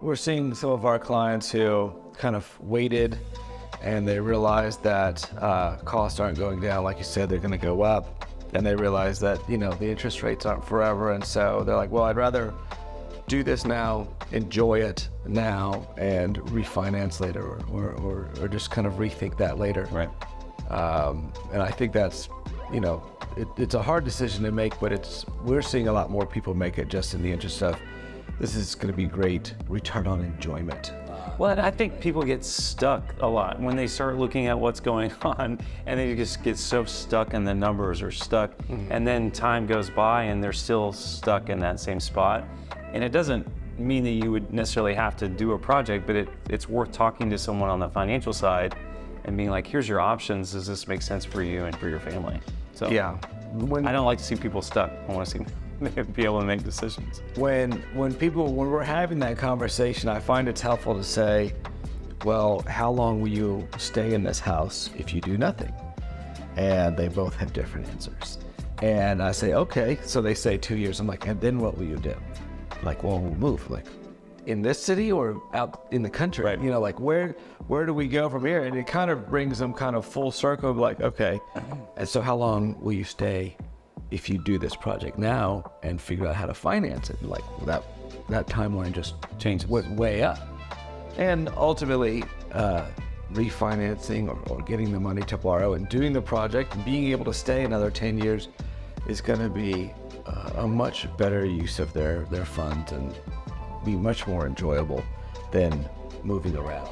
we're seeing some of our clients who kind of waited and they realized that costs aren't going down. Like you said, they're going to go up, and they realize that, you know, the interest rates aren't forever. And so they're like, well, I'd rather do this now, enjoy it now, and refinance later, or just kind of rethink that later. Right. And I think that's, you know, it's a hard decision to make, but we're seeing a lot more people make it just in the interest of, this is going to be great return on enjoyment. Well, I think people get stuck a lot when they start looking at what's going on, and they just get so stuck, and the numbers are stuck, and then time goes by and they're still stuck in that same spot. And it doesn't mean that you would necessarily have to do a project, but it's worth talking to someone on the financial side and being like, here's your options. Does this make sense for you and for your family? So Yeah. I don't like to see people stuck. I want to see them be able to make decisions. When we're having that conversation, I find it's helpful to say, well, how long will you stay in this house if you do nothing? And they both have different answers. And I say, okay. So they say 2 years. I'm like, and then what will you do? Like, well, we'll move. Like, in this city or out in the country? Right. You know, like, where do we go from here? And it kind of brings them kind of full circle of like, okay. And so how long will you stay if you do this project now and figure out how to finance it? Like, that timeline just Changes. Way up. And ultimately, refinancing or getting the money to borrow and doing the project and being able to stay another 10 years is going to be a much better use of their funds and be much more enjoyable than moving around.